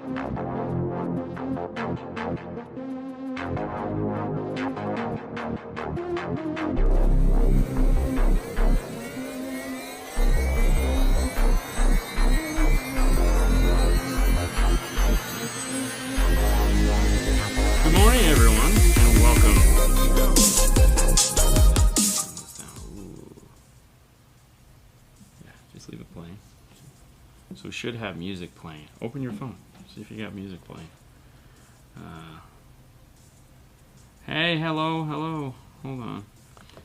Good morning, everyone, and welcome. Yeah, just leave it playing. So we should have music playing. Open your phone. See if you got music playing. Hey, hello. Hold on.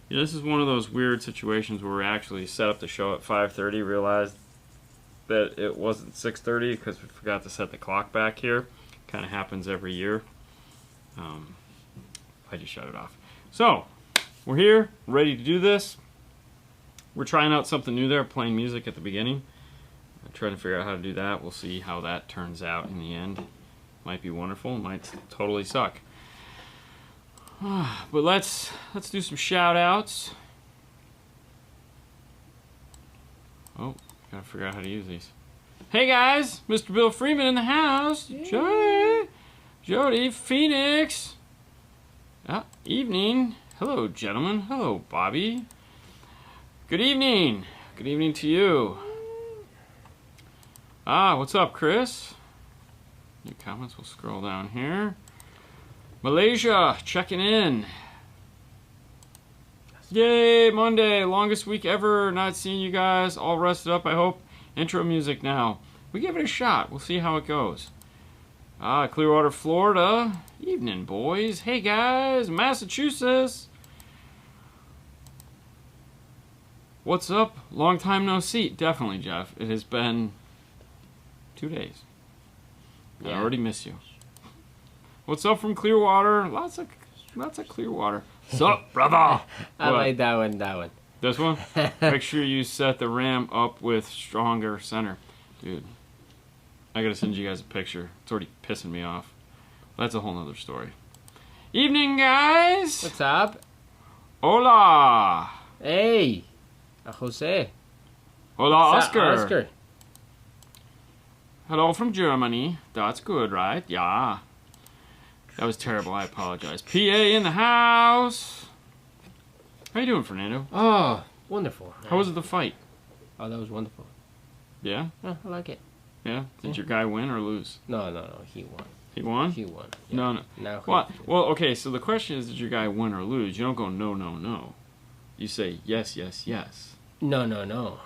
Yeah, this is one of those weird situations where we actually set up the show at 5:30, realized that it wasn't 6:30 because we forgot to set the clock back here. Kind of happens every year. I just shut it off. So, we're here, ready to do this. We're trying out something new there, playing music at the beginning. I'm trying to figure out how to do that. We'll see how that turns out in the end. Might be wonderful, might totally suck. But let's do some shout outs. Oh, gotta figure out how to use these. Hey guys, Mr. Bill Freeman in the house. Yay. Jody, Phoenix. Evening. Hello, gentlemen. Hello, Bobby. Good evening. Good evening to you. What's up, Chris? New comments. We'll scroll down here. Malaysia, checking in. Yay, Monday. Longest week ever. Not seeing you guys. All rested up, I hope. Intro music now. We give it a shot. We'll see how it goes. Clearwater, Florida. Evening, boys. Hey, guys. Massachusetts. What's up? Long time no see. Definitely, Jeff. It has been 2 days. Yeah. I already miss you. What's up from Clearwater? Lots of Clearwater. What's up, brother? I like that one. This one? Make sure you set the RAM up with stronger center. Dude, I gotta send you guys a picture. It's already pissing me off. That's a whole nother story. Evening, guys! What's up? Hola! Hey! Jose. Hola, Oscar. Oscar. Hello from Germany. That's good, right? Yeah. That was terrible. I apologize. PA in the house. How you doing, Fernando? Oh, wonderful. How was the fight? Oh, that was wonderful. Yeah? Oh, I like it. Yeah? Did your guy win or lose? No. He won. He won? He won. Yeah. No. Now Well, okay, so the question is, did your guy win or lose? You don't go, no. You say, yes. No.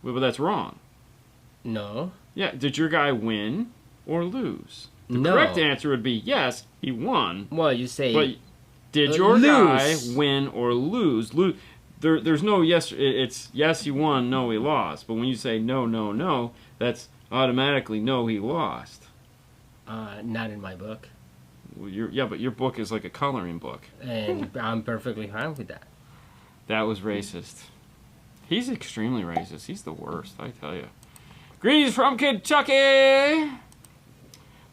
Well, but that's wrong. No. Yeah, did your guy win or lose? The No. correct answer would be, yes, he won. Well, you say... But did your lose. guy win or lose? There's no yes. It's yes, he won, no, he lost. But when you say no, that's automatically no, he lost. Not in my book. Well, but your book is like a coloring book. And I'm perfectly fine with that. That was racist. He's extremely racist. He's the worst, I tell you. Greetings from Kentucky!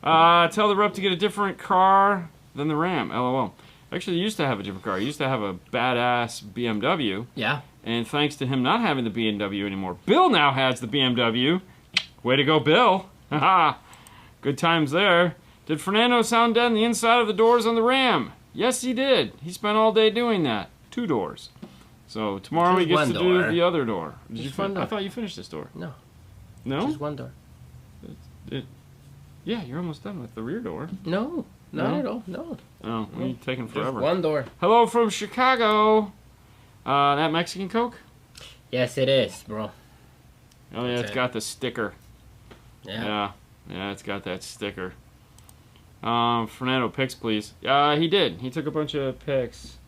Tell the rep to get a different car than the Ram, LOL. Actually, he used to have a different car. He used to have a badass BMW. Yeah. And thanks to him not having the BMW anymore, Bill now has the BMW. Way to go, Bill. Haha. Good times there. Did Fernando sound dead on the inside of the doors on the Ram? Yes, he did. He spent all day doing that. 2 doors. So tomorrow he gets to do the other door. I thought you finished this door. No. No? Just one door. Yeah, you're almost done with the rear door. No. Not at all. No. Oh, well, you're taking forever. Just one door. Hello from Chicago. That Mexican Coke? Yes, it is, bro. Oh, yeah, it's got the sticker. Yeah. Yeah, it's got that sticker. Fernando, pics, please. He did. He took a bunch of pics.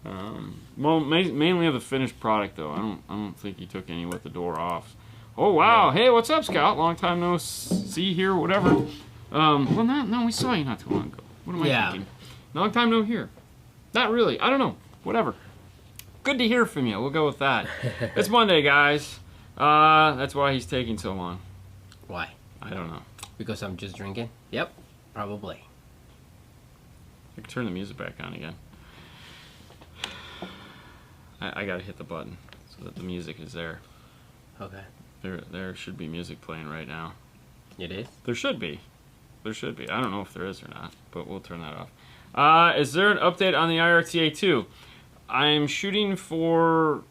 Well, mainly of the finished product, though. I don't think he took any with the door off. Oh, wow. Hey, what's up, Scout? Long time no see here, whatever. Well, no, we saw you not too long ago. What am I thinking? Long time no hear. Not really. I don't know. Whatever. Good to hear from you. We'll go with that. It's Monday, guys. That's why he's taking so long. Why? I don't know. Because I'm just drinking? Yep, probably. I can turn the music back on again. I gotta hit the button so that the music is there. Okay. There should be music playing right now. It is? There should be. There should be. I don't know if there is or not, but we'll turn that off. Is there an update on the IRTA 2? I'm shooting for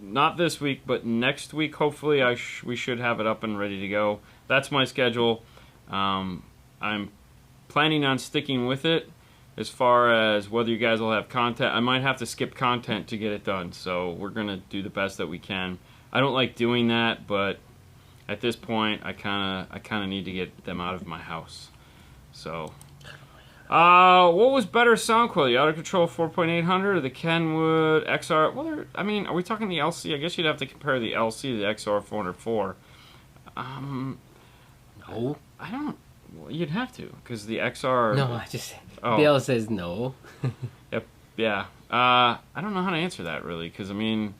not this week, but next week. Hopefully, we should have it up and ready to go. That's my schedule. I'm planning on sticking with it. As far as whether you guys will have content, I might have to skip content to get it done. So we're gonna do the best that we can. I don't like doing that, but at this point, I kind of need to get them out of my house. So, what was better sound quality, Audio Control 4.800 or the Kenwood XR? Well, I mean, are we talking the LC? I guess you'd have to compare the LC to the XR 404. No. I don't. Well, you'd have to, because the XR. No, I just. Oh. Bill says no. Yep. Yeah. I don't know how to answer that really, because I mean,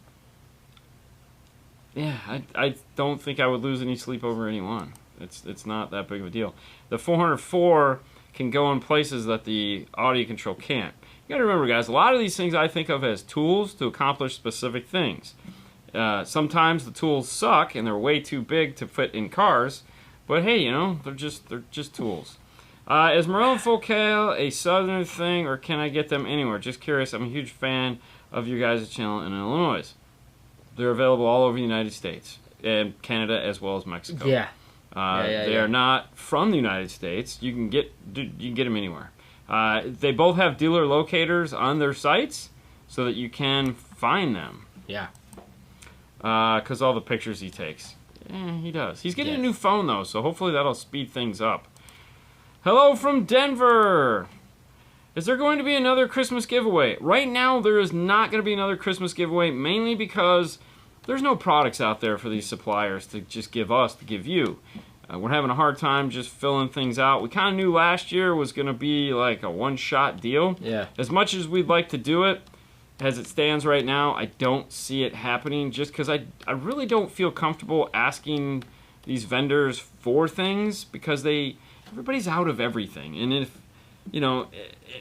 yeah, I don't think I would lose any sleep over any one. It's not that big of a deal. The 404 can go in places that the audio control can't. You got to remember, guys, a lot of these things I think of as tools to accomplish specific things. Sometimes the tools suck and they're way too big to fit in cars, but hey, you know, they're just tools. Is Morel and Focal a southern thing, or can I get them anywhere? Just curious. I'm a huge fan of your guys' channel in Illinois. They're available all over the United States and Canada as well as Mexico. Yeah. They are not from the United States. You can get them anywhere. They both have dealer locators on their sites so that you can find them. Yeah. Because all the pictures he takes. He does. He's getting a new phone, though, so hopefully that'll speed things up. Hello from Denver. Is there going to be another Christmas giveaway? Right now, there is not going to be another Christmas giveaway, mainly because there's no products out there for these suppliers to just give us, to give you. We're having a hard time just filling things out. We kind of knew last year was going to be like a one-shot deal. Yeah. As much as we'd like to do it, as it stands right now, I don't see it happening just because I really don't feel comfortable asking these vendors for things because everybody's out of everything. And if, you know,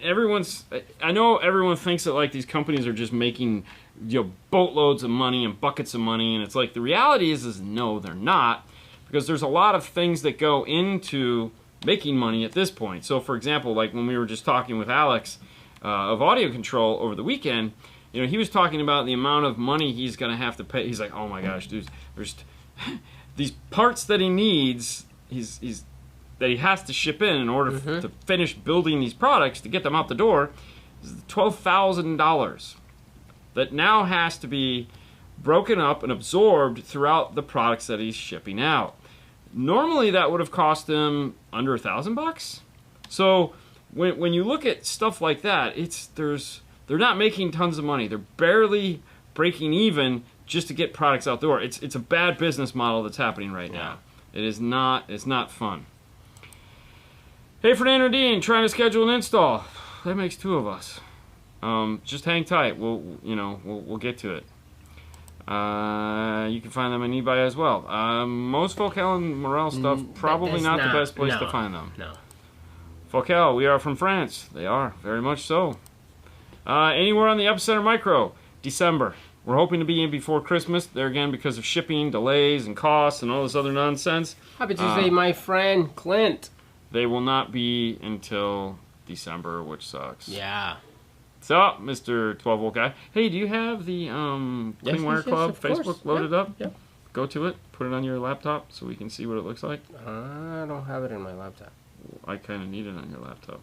I know everyone thinks that like these companies are just making, you know, boatloads of money and buckets of money, and it's like the reality is no, they're not, because there's a lot of things that go into making money at this point. So for example, like when we were just talking with Alex of Audio Control over the weekend, you know, he was talking about the amount of money he's going to have to pay. He's like, oh my gosh, dude, there's these parts that he needs, that he has to ship in order to finish building these products to get them out the door, is $12,000 that now has to be broken up and absorbed throughout the products that he's shipping out. Normally that would have cost him under $1,000. So when you look at stuff like that, they're not making tons of money. They're barely breaking even just to get products out the door. It's a bad business model that's happening right now. It's not fun. Hey, Fernando Dean, trying to schedule an install. That makes two of us. Just hang tight. We'll get to it. You can find them on eBay as well. Most Focal and Morel stuff, probably not the best place to find them. No. Focal, we are from France. They are, very much so. Anywhere on the Epicenter Micro, December. We're hoping to be in before Christmas. There again, because of shipping, delays, and costs, and all this other nonsense. Happy Tuesday, my friend Clint. They will not be until December, which sucks. Yeah. So, Mr. 12-volt guy. Hey, do you have the Clean Wire Club Facebook loaded up? Yep. Go to it. Put it on your laptop so we can see what it looks like. I don't have it in my laptop. I kind of need it on your laptop.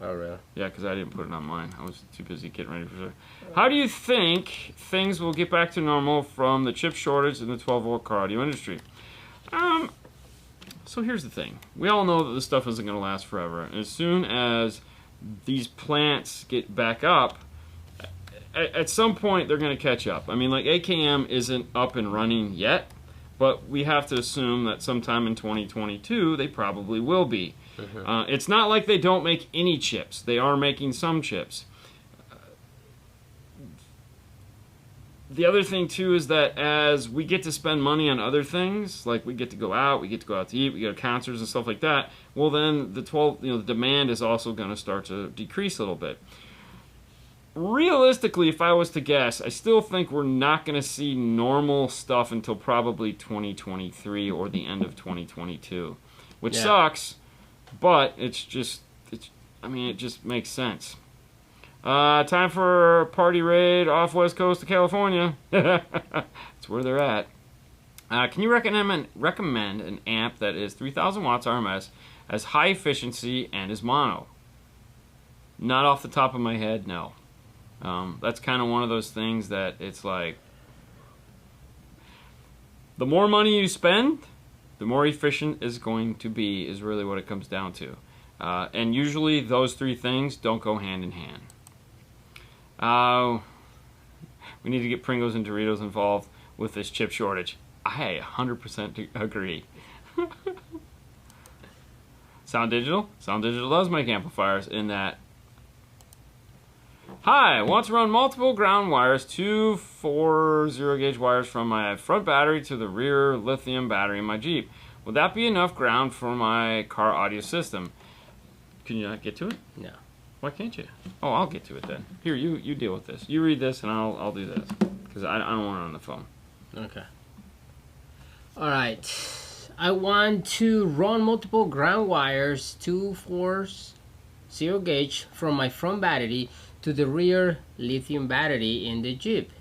Oh, really? Yeah, because I didn't put it on mine. I was too busy getting ready for it. How do you think things will get back to normal from the chip shortage in the 12-volt car audio industry? So here's the thing. We all know that this stuff isn't going to last forever. And as soon as these plants get back up, at some point they're going to catch up. I mean, like AKM isn't up and running yet, but we have to assume that sometime in 2022 they probably will be. It's not like they don't make any chips. They are making some chips. The other thing, too, is that as we get to spend money on other things, like we get to go out to eat, we go to concerts and stuff like that, well, then the demand is also going to start to decrease a little bit. Realistically, if I was to guess, I still think we're not going to see normal stuff until probably 2023 or the end of 2022, which sucks. but it just makes sense. Time for a party raid off West Coast of California. That's where they're at. Can you recommend an amp that is 3,000 watts RMS, has high efficiency, and is mono? Not off the top of my head, no. That's kind of one of those things that it's like, the more money you spend, the more efficient it's going to be, is really what it comes down to. And usually those three things don't go hand in hand. We need to get Pringles and Doritos involved with this chip shortage. I 100% agree. Sound Digital? Sound Digital does make amplifiers in that. Hi, I want to run multiple ground wires, 2 4 0-gauge wires from my front battery to the rear lithium battery in my Jeep. Would that be enough ground for my car audio system? Can you not get to it? No. Why can't you? Oh, I'll get to it then. Here, you deal with this. You read this and I'll do this. Because I don't want it on the phone. Okay. Alright. I want to run multiple ground wires, 2 4 0-gauge from my front battery to the rear lithium battery in the Jeep.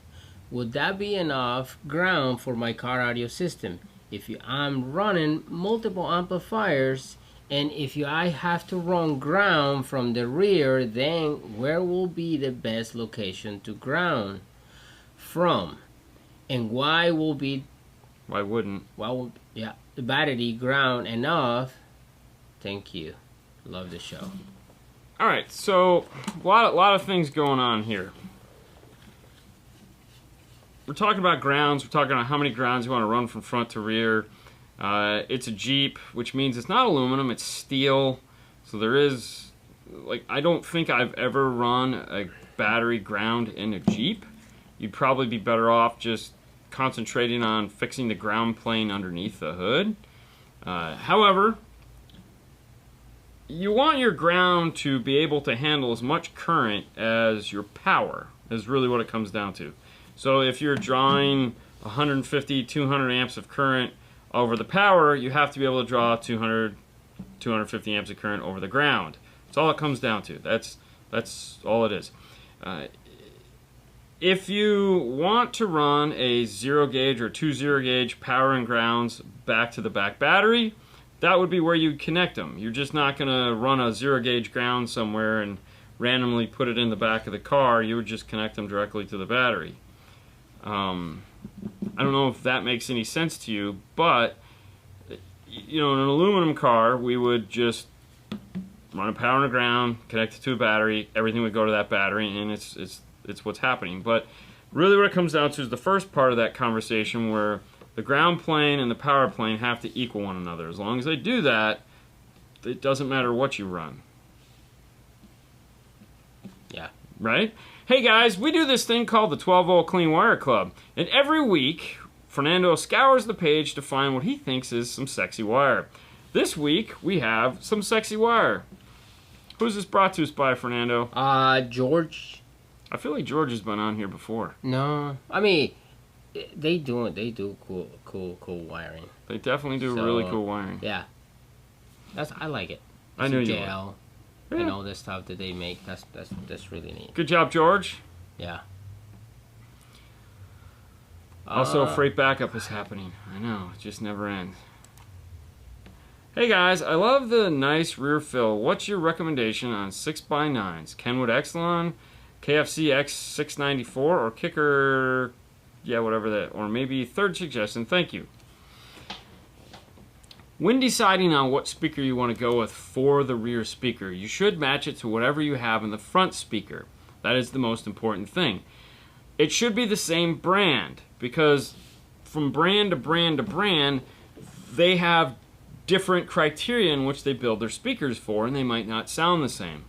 Would that be enough ground for my car audio system? If I'm running multiple amplifiers, and if I have to run ground from the rear, then where will be the best location to ground from? And why will be... Why wouldn't? the battery ground enough? Thank you. Love the show. All right, so a lot of things going on here. We're talking about grounds. We're talking about how many grounds you want to run from front to rear. It's a Jeep, which means it's not aluminum, it's steel. So there is, like, I don't think I've ever run a battery ground in a Jeep. You'd probably be better off just concentrating on fixing the ground plane underneath the hood. However, you want your ground to be able to handle as much current as your power, is really what it comes down to. So if you're drawing 150, 200 amps of current over the power, you have to be able to draw 200, 250 amps of current over the ground. That's all it comes down to. That's all it is. If you want to run a 0-gauge or 2 0-gauge power and grounds back to the back battery, that would be where you'd connect them. You're just not going to run a 0-gauge ground somewhere and randomly put it in the back of the car. You would just connect them directly to the battery. I don't know if that makes any sense to you, but you know, in an aluminum car, we would just run a power and a ground, connect it to a battery, everything would go to that battery, and it's what's happening. But really what it comes down to is the first part of that conversation, where the ground plane and the power plane have to equal one another. As long as they do that, it doesn't matter what you run. Yeah. Right? Hey guys, we do this thing called the 12-volt Clean Wire Club, and every week Fernando scours the page to find what he thinks is some sexy wire. This week we have some sexy wire. Who's this brought to us by, Fernando? George. I feel like George has been on here before. No, I mean, they do cool wiring. They definitely do really cool wiring. Yeah, I like it. I knew you would. Yeah. And all the stuff that they make, that's really neat. Good job, George. Yeah. Also, freight backup is happening. I know, it just never ends. Hey guys, I love the nice rear fill. What's your recommendation on 6x9s? Kenwood Exelon, KFC X694, or Kicker, yeah, whatever that, or maybe third suggestion, thank you. When deciding on what speaker you want to go with for the rear speaker, you should match it to whatever you have in the front speaker. That is the most important thing. It should be the same brand, because from brand to brand to brand, they have different criteria in which they build their speakers for, and they might not sound the same.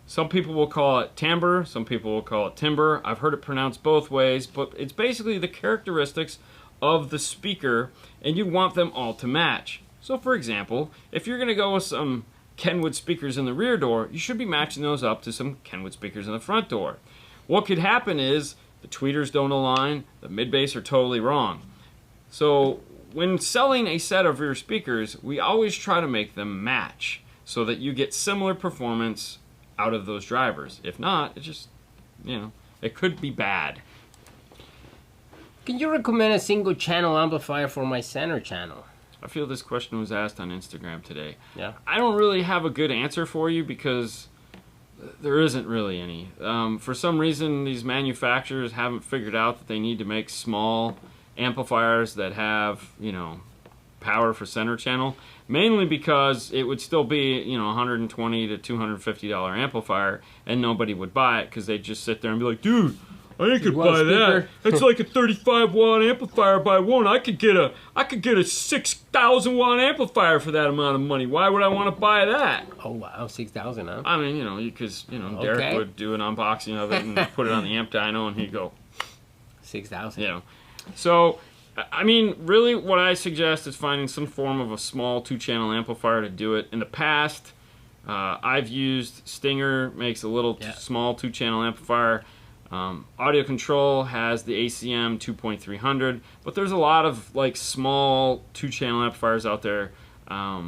Some people will call it timbre, some people will call it timber. I've heard it pronounced both ways, but it's basically the characteristics of the speaker, and you want them all to match. So for example, if you're going to go with some Kenwood speakers in the rear door, you should be matching those up to some Kenwood speakers in the front door. What could happen is the tweeters don't align, the mid-bass are totally wrong. So when selling a set of rear speakers, we always try to make them match. so that you get similar performance out of those drivers. If not, it just, it could be bad. Can you recommend a single channel amplifier for my center channel? I feel this question was asked on Instagram today. Yeah. I don't really have a good answer for you because there isn't really any. For some reason, these manufacturers haven't figured out that they need to make small amplifiers that have, power for center channel. Mainly because it would still be, $120 to $250 amplifier, and nobody would buy it because they'd just sit there and be like, dude, I ain't gonna buy that. That's like a 35 watt amplifier by one. I could get a 6,000 watt amplifier for that amount of money. Why would I want to buy that? Oh wow, 6,000, huh? I mean, because Derek would do an unboxing of it and put it on the amp dyno, and he'd go 6,000. So, I mean, really, what I suggest is finding some form of a small 2-channel amplifier to do it. In the past, I've used Stinger, makes a little small 2-channel amplifier. Audio Control has the ACM 2.300, but there's a lot of like small 2-channel amplifiers out there. I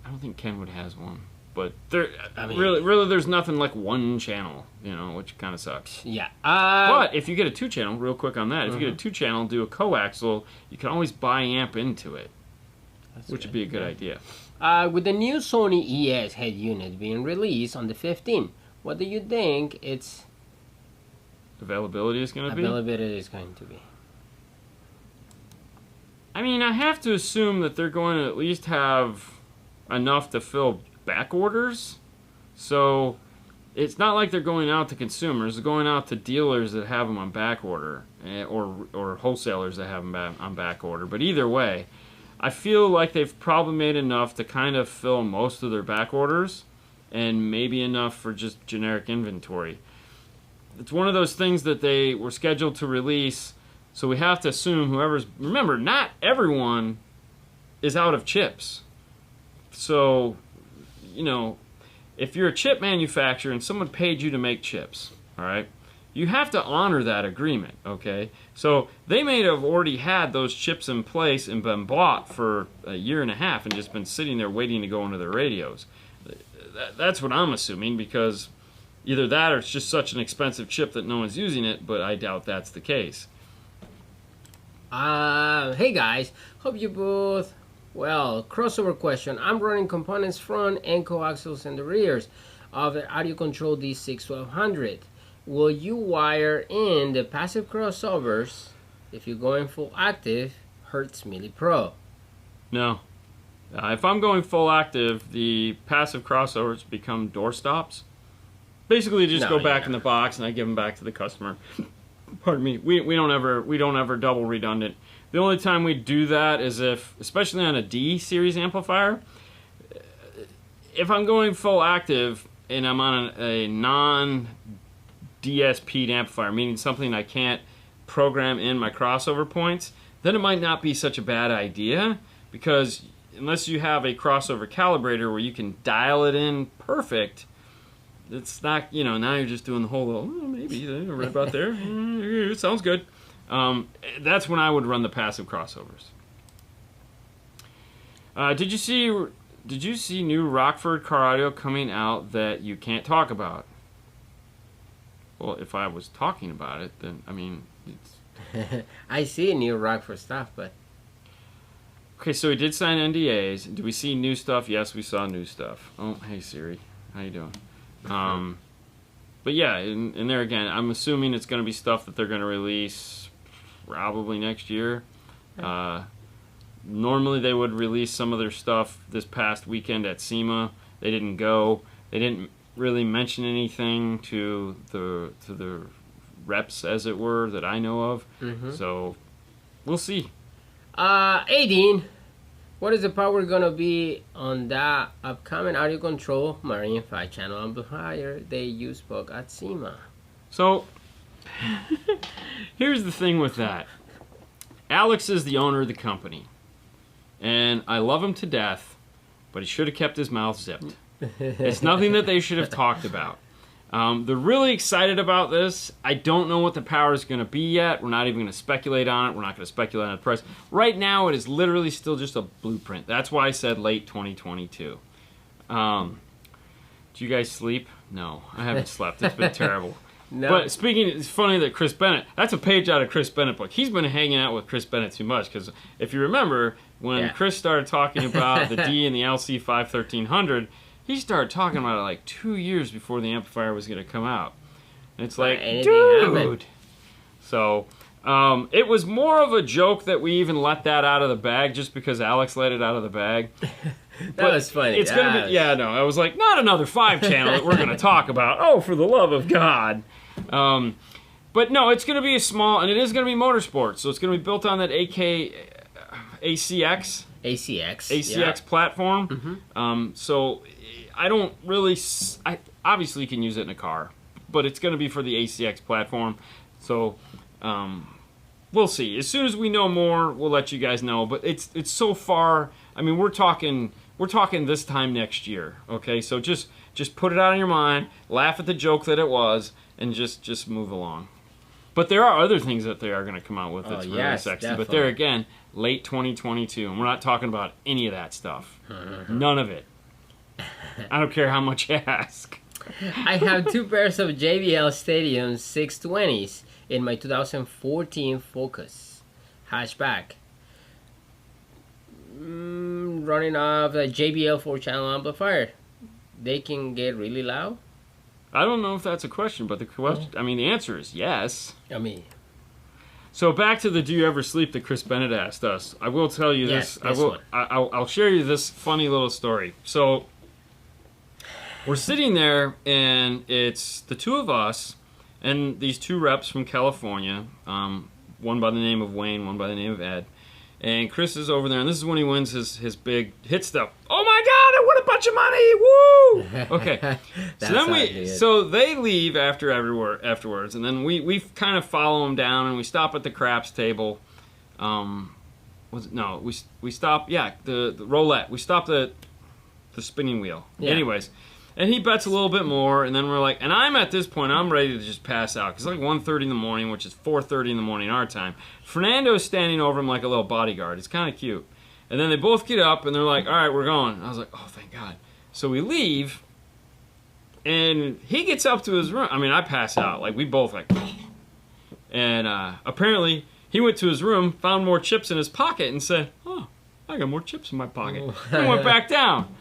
don't think Kenwood has one, but really there's nothing like one channel, which kind of sucks. Yeah. But if you get a 2-channel, real quick on that, if you get a 2-channel, do a coaxial, you can always buy amp into it, which would be a good idea. With the new Sony ES head unit being released on the 15th, what do you think its availability is going to be? Availability is going to be. I mean, I have to assume that they're going to at least have enough to fill back orders. So it's not like they're going out to consumers. They're going out to dealers that have them on back order, or wholesalers that have them on back order. But either way, I feel like they've probably made enough to kind of fill most of their back orders, and maybe enough for just generic inventory. It's one of those things that they were scheduled to release, so we have to assume remember, not everyone is out of chips. So, if you're a chip manufacturer and someone paid you to make chips, all right, you have to honor that agreement, okay? So they may have already had those chips in place and been bought for a year and a half and just been sitting there waiting to go into their radios. That's what I'm assuming, because either that or it's just such an expensive chip that no one's using it, but I doubt that's the case. Hey guys, hope you both, crossover question. I'm running components front and coaxials in the rears of the Audio Control D6-1200. Will you wire in the passive crossovers if you're going full active Hertz Mili Pro? No. If I'm going full active, the passive crossovers become door stops. Basically, just go back in the box, and I give them back to the customer. Pardon me. We don't ever double redundant. The only time we do that is if, especially on a D series amplifier, if I'm going full active and I'm on a non-DSP'd amplifier, meaning something I can't program in my crossover points, then it might not be such a bad idea, because unless you have a crossover calibrator where you can dial it in perfect, it's not, now you're just doing the whole, maybe, right about there, sounds good. That's when I would run the passive crossovers. Did you see new Rockford car audio coming out that you can't talk about? Well, if I was talking about it, then, it's... I see new Rockford stuff, but... Okay, so we did sign NDAs. Do we see new stuff? Yes, we saw new stuff. Oh, hey Siri, how you doing? But yeah, in there again, I'm assuming it's going to be stuff that they're going to release probably next year. Normally they would release some of their stuff this past weekend at SEMA. They didn't go. They didn't really mention anything to the reps, as it were, that I know of. So we'll see. Aideen, what is the power gonna be on that upcoming Audio Control Marine 5-channel amplifier you spoke at SEMA? So, here's the thing with that. Alex is the owner of the company, and I love him to death, but he should have kept his mouth zipped. It's nothing that they should have talked about. They're really excited about this. I don't know what the power is going to be yet. We're not even going to speculate on it. We're not going to speculate on the price. Right now, it is literally still just a blueprint. That's why I said late 2022. Did you guys sleep? No, I haven't slept. It's been terrible. No. But speaking, it's funny that Chris Bennett, that's a page out of Chris Bennett book. He's been hanging out with Chris Bennett too much, because if you remember, when Chris started talking about the D and the LC5 1300, he started talking about it like 2 years before the amplifier was going to come out. And it's like, dude. So, it was more of a joke that we even let that out of the bag, just because Alex let it out of the bag. That was funny. It's gonna be, yeah, no. I was like, not another 5 channel that we're gonna talk about. Oh, for the love of God! But no, it's gonna be a small, and it is gonna be motorsports. So it's gonna be built on that ACX platform. So I don't really, I obviously you can use it in a car, but it's gonna be for the ACX platform. So we'll see. As soon as we know more, we'll let you guys know. But it's so far. I mean, we're talking this time next year, okay? So just put it out in your mind, laugh at the joke that it was, and just move along. But there are other things that they are going to come out with that's really sexy. Definitely. But they're, again, late 2022, and we're not talking about any of that stuff. None of it. I don't care how much you ask. I have 2 pairs of JBL Stadium 620s in my 2014 Focus hatchback. Running off a JBL 4-channel amplifier. They can get really loud? I don't know if that's a question, but the question, I mean, the answer is yes. I mean, so back to the "Do you ever sleep?" that Chris Bennett asked us. I will tell you this. I'll share you this funny little story. So we're sitting there, and it's the 2 of us and these 2 reps from California. One by the name of Wayne, one by the name of Ed. And Chris is over there, and this is when he wins his big hit stuff. Oh my God! I won a bunch of money! Woo! Okay. So they leave afterwards, and then we kind of follow them down, and we stop at the craps table. We stop. Yeah, the roulette. We stop the spinning wheel. Yeah. Anyways. And he bets a little bit more, and then we're like, and I'm at this point, I'm ready to just pass out. Because it's like 1:30 in the morning, which is 4:30 in the morning our time. Fernando's standing over him like a little bodyguard. It's kind of cute. And then they both get up, and they're like, all right, we're going. And I was like, oh, thank God. So we leave, and he gets up to his room. I mean, I pass out. Like, we both like, and apparently he went to his room, found more chips in his pocket, and said, oh, I got more chips in my pocket. And went back down.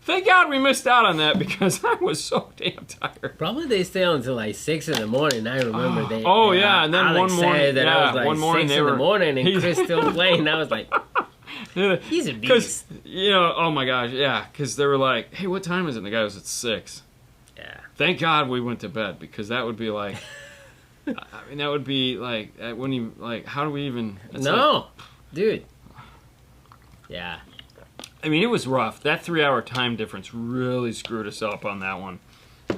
Thank God we missed out on that, because I was so damn tired. Probably they stay until like 6 in the morning. I remember and then Alex one morning, said that I was like one morning 6 in the morning, and Chris still playing. I was like, he's a beast. Oh my gosh, yeah, because they were like, hey, what time is it? And the guy was at 6. Yeah. Thank God we went to bed, because that would be like, I mean, that would be like, I wouldn't even, like, how do we even? Dude. Yeah. I mean, it was rough. That 3-hour time difference really screwed us up on that one.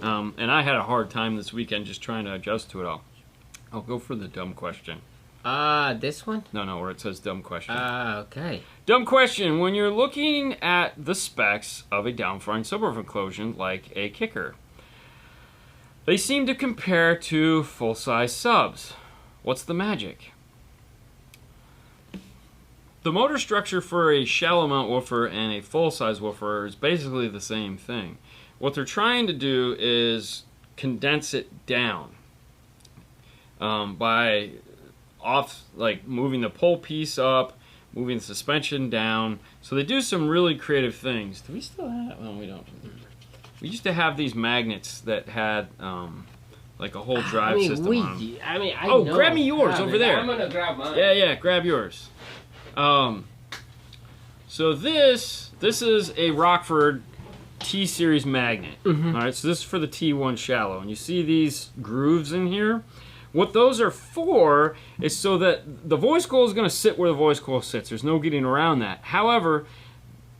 And I had a hard time this weekend just trying to adjust to it all. I'll go for the dumb question. This one? No, where it says dumb question. Okay. Dumb question. When you're looking at the specs of a downfront subwoofer enclosure, like a kicker, they seem to compare to full-size subs. What's the magic? The motor structure for a shallow mount woofer and a full-size woofer is basically the same thing. What they're trying to do is condense it down by moving the pole piece up, moving the suspension down. So they do some really creative things. Do we still have? Well, we don't. We used to have these magnets that had like a whole drive system on them. I know. Grab me yours over there. I'm gonna grab mine. Yeah, grab yours. So this is a Rockford T-Series magnet. All right, so this is for the T1 shallow, and you see these grooves in here. What those are for is so that the voice coil is going to sit where the voice coil sits. There's no getting around that. However,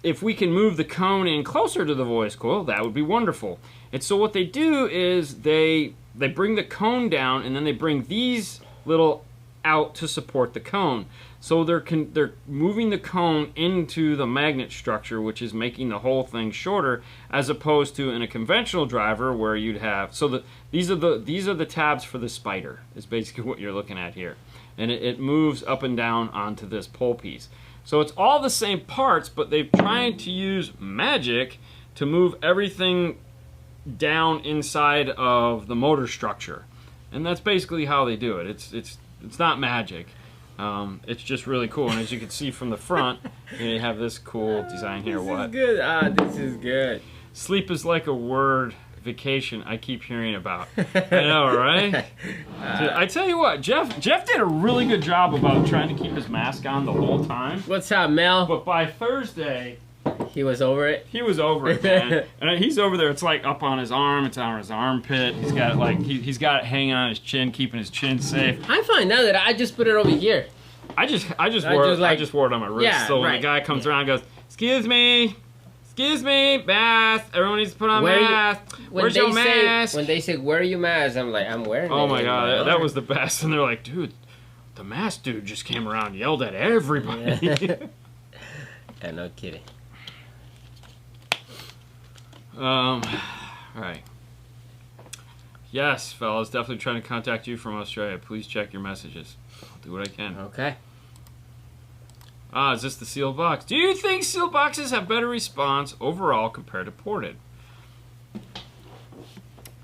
if we can move the cone in closer to the voice coil, that would be wonderful. And so what they do is they bring the cone down, and then they bring these little out to support the cone. So they're moving the cone into the magnet structure, which is making the whole thing shorter, as opposed to in a conventional driver where you'd have. So these are the tabs for the spider. Is basically what you're looking at here, and it moves up and down onto this pole piece. So it's all the same parts, but they've tried to use magic to move everything down inside of the motor structure, and that's basically how they do it. It's not magic. It's just really cool, and as you can see from the front, you have this cool design here. This is good. This is good. Sleep is like a word. Vacation I keep hearing about. I know, right? I tell you what, Jeff did a really good job about trying to keep his mask on the whole time. What's up, Mel? But by Thursday, he was over it. He was over it, man. And he's over there. It's like up on his arm. It's on his armpit. He's got it like he's got it hanging on his chin, keeping his chin safe. I find out that I just put it over here. I just wore it on my wrist. Yeah, so when right. the guy comes around and goes, "Excuse me, mask. Everyone needs to put on mask. Where's your mask?" When they say, "Where are your mask?" I'm like, "I'm wearing it." Oh my god, that was the best. And they're like, "Dude, the mask dude just came around and yelled at everybody." Yeah, no kidding. All right. Yes, fellas, definitely trying to contact you from Australia. Please check your messages. I'll do what I can. Okay. Is this the sealed box? Do you think sealed boxes have better response overall compared to ported?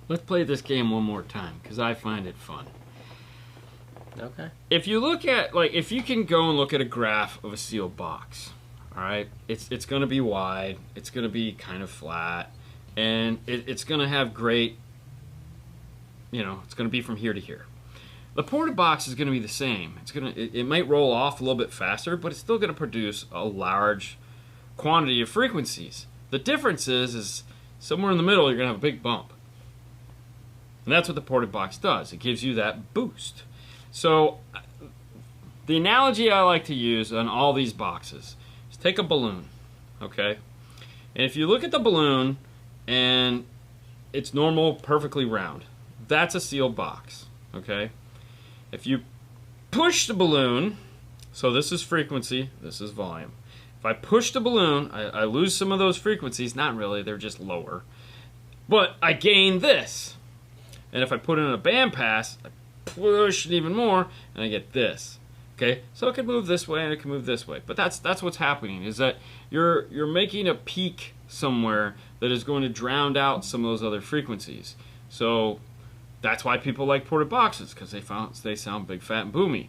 Let's play this game one more time, because I find it fun. Okay. If you look at, if you can go and look at a graph of a sealed box, all right, it's going to be wide, it's going to be kind of flat, and it's going to have great, it's going to be from here to here. The ported box is going to be the same. It might roll off a little bit faster, but it's still going to produce a large quantity of frequencies. The difference is somewhere in the middle you're going to have a big bump. And that's what the ported box does. It gives you that boost. So the analogy I like to use on all these boxes is take a balloon, okay? And if you look at the balloon and it's normal, perfectly round, that's a sealed box, okay? If you push the balloon, so this is frequency, this is volume. If I push the balloon, I lose some of those frequencies. Not really, they're just lower. But I gain this. And if I put in a bandpass, I push it even more, and I get this. Okay, so it can move this way and it can move this way. But that's what's happening, is that you're making a peak somewhere that is going to drown out some of those other frequencies. So that's why people like ported boxes, because they sound big, fat, and boomy.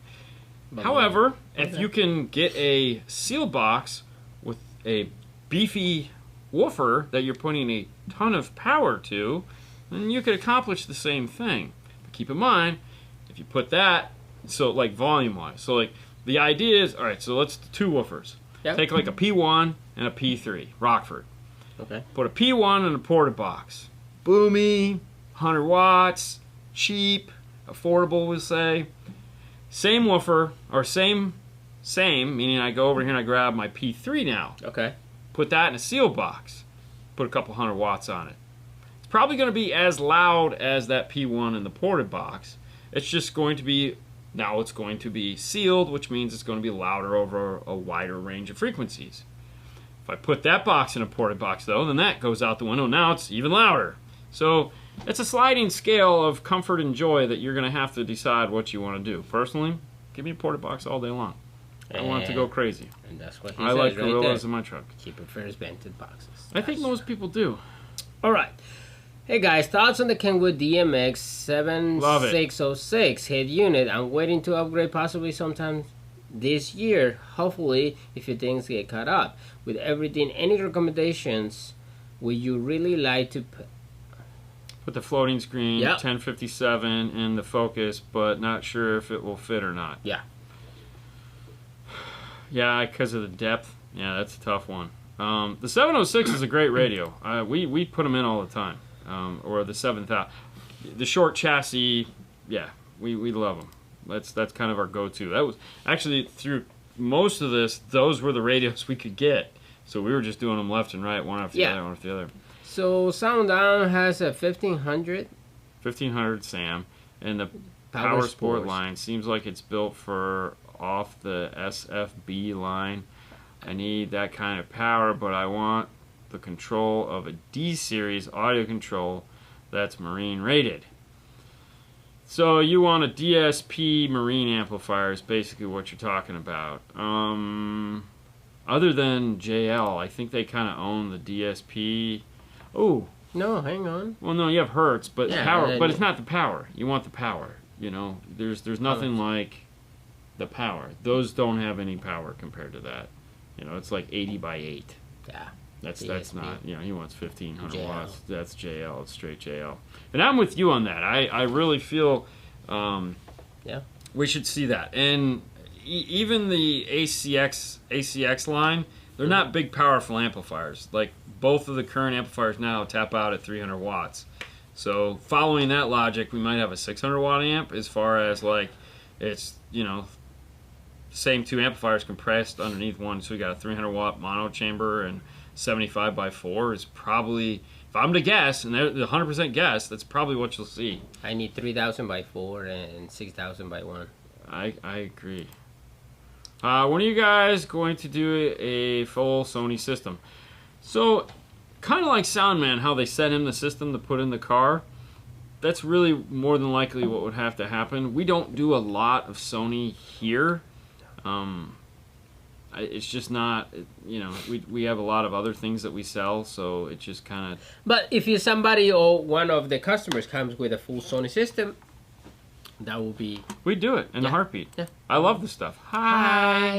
However, if you can get a sealed box with a beefy woofer that you're putting a ton of power to, then you could accomplish the same thing. But keep in mind, if you put that, so like volume-wise, so like the idea is, all right, so let's do two woofers. Yep. Take like a P1 and a P3, Rockford. Okay. Put a P1 in a ported box. Boomy, 100 watts, cheap, affordable, we'll say. Same woofer, or same, meaning I go over here and I grab my P3 now. Okay. Put that in a sealed box. Put a couple 100 watts on it. It's probably going to be as loud as that P1 in the ported box. It's just going to be, now it's going to be sealed, which means it's going to be louder over a wider range of frequencies. If I put that box in a ported box, though, then that goes out the window. Now it's even louder. So it's a sliding scale of comfort and joy that you're going to have to decide what you want to do. Personally, give me a ported box all day long. I want it to go crazy. And that's what he I says like right gorillas there. in my truck. He prefers vented boxes. I think most people do. All right. Hey guys, thoughts on the Kenwood DMX 7606 head unit? I'm waiting to upgrade possibly sometime this year. Hopefully, if your things get caught up. With everything, any recommendations would you really like to Put the floating screen, Yep. 1057 in the Focus, but not sure if it will fit or not. Yeah. Yeah, because of the depth. Yeah, that's a tough one. The 706 is a great radio. We put them in all the time. Or the 7000. The short chassis, yeah, we love them. That's kind of our go-to. That was actually through most of this, those were the radios we could get. So we were just doing them left and right, one after the other, one after the other. So Sound Down has a 1500. 1500 SAM, and the Power Sport Sports. line. Seems like it's built for off the SFB line. I need that kind of power, but I want the control of a D-series audio control that's marine rated. So you want a DSP marine amplifier is basically what you're talking about. Other than JL, I think they kind of own the DSP. Oh. No, hang on. Well, no, you have Hertz, but Yeah, power. But it's not the power. You want the power. You know, there's nothing like the power. Those don't have any power compared to that. You know, it's like 80 by 8. Yeah. That's DSP. not. You know, he wants 1500 JL. watts. That's JL. It's straight JL. And I'm with you on that. I really feel. Yeah. We should see that. And even the ACX line, they're not big, powerful amplifiers. Like both of the current amplifiers now tap out at 300 watts. So following that logic, we might have a 600 watt amp as far as like it's, you know, same two amplifiers compressed underneath one. So we got a 300 watt mono chamber and 75 by 4 is probably, if I'm to guess, and they're 100% guess, that's probably what you'll see. I need 3,000 by 4 and 6,000 by 1. I agree. When are you guys going to do a full Sony system? So, kind of like Soundman, how they sent him the system to put in the car. That's really more than likely what would have to happen. We don't do a lot of Sony here. It's just not, you know, we have a lot of other things that we sell, so it just kind of... But if you somebody or one of the customers comes with a full Sony system, that will be... We do it in a heartbeat. Yeah. I love this stuff. Hi.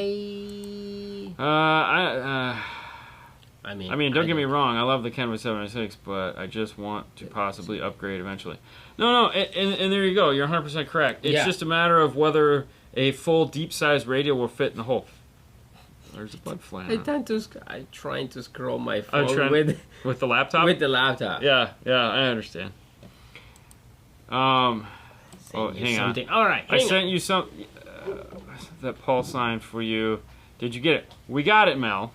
I mean, don't get me wrong. I love the Kenwood 706, but I just want to possibly upgrade eventually. No, and there you go. You're 100% correct. It's just a matter of whether a full deep-sized radio will fit in the hole. There's a bug flying. I'm trying to scroll my phone with the laptop. With the laptop. Yeah, I understand. Hang on. All right. I sent you some that Paul signed for you. Did you get it? We got it, Mel.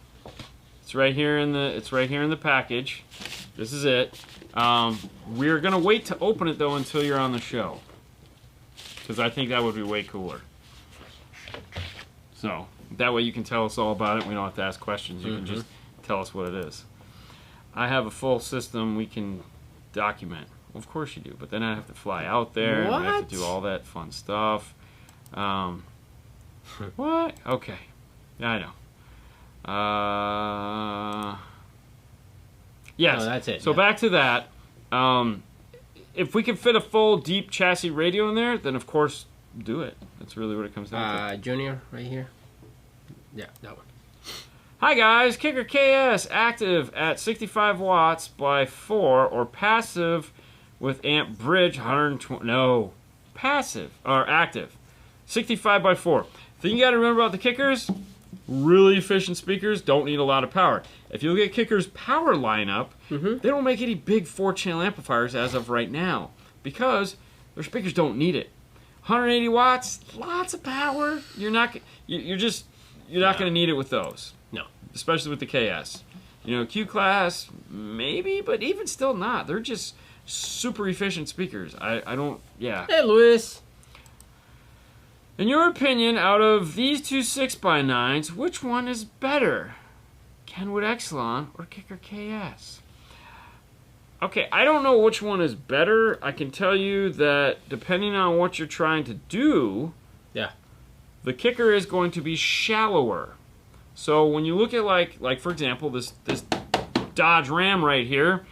It's right here in the package. This is it. We're gonna wait to open it though until you're on the show, because I think that would be way cooler. So that way you can tell us all about it. We don't have to ask questions. You can just tell us what it is. I have a full system we can document. Well, of course you do, but then I have to fly out there and I have to do all that fun stuff. What? Okay. Yeah, I know. Yes. Oh, that's it. So back to that. If we can fit a full deep chassis radio in there, then of course do it. That's really what it comes down to. Junior, right here. Yeah, that one. Hi guys, Kicker KS active at 65 watts by 4 or passive with amp bridge 120. No, passive or active 65 by 4. Thing you got to remember about the Kickers, really efficient speakers don't need a lot of power. If you look at Kicker's power lineup, they don't make any big 4-channel amplifiers as of right now because their speakers don't need it. 180 watts, lots of power. You're not going to need it with those. No, especially with the KS. You know, Q class maybe, but even still not. They're just super efficient speakers. I don't. Yeah. Hey, Luis. In your opinion, out of these two 6x9s, which one is better? Kenwood Exelon or Kicker KS? Okay, I don't know which one is better. I can tell you that depending on what you're trying to do, the Kicker is going to be shallower. So when you look at like for example, this Dodge Ram right here,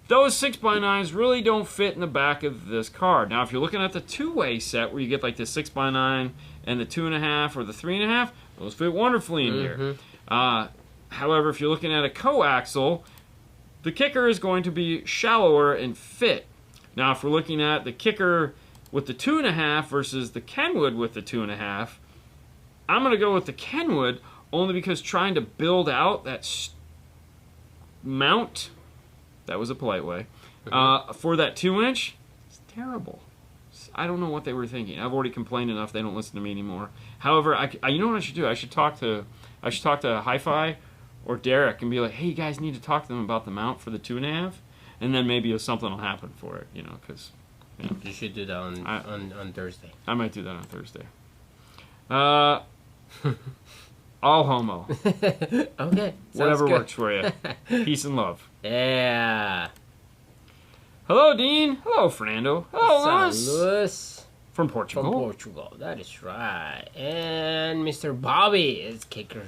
those 6x9s really don't fit in the back of this car. Now, if you're looking at the two-way set where you get like the 6x9 and the 2.5 or the 3.5, those fit wonderfully in here. However, if you're looking at a coaxial, the Kicker is going to be shallower and fit. Now, if we're looking at the Kicker with the 2.5 versus the Kenwood with the 2.5, I'm going to go with the Kenwood only because trying to build out that mount, that was a polite way, for that 2-inch, it's terrible. I don't know what they were thinking. I've already complained enough. They don't listen to me anymore. However, you know what I should do? I should talk to Hi-Fi or Derek and be like, hey, you guys need to talk to them about the mount for the 2.5, and then maybe something will happen for it, you know, because You should do that on Thursday. I might do that on Thursday. All homo. Okay. Whatever works for you. Peace and love. Yeah. Hello, Dean. Hello, Fernando. Hello, Louis. From Portugal. From Portugal. That is right. And Mr. Bobby is kicker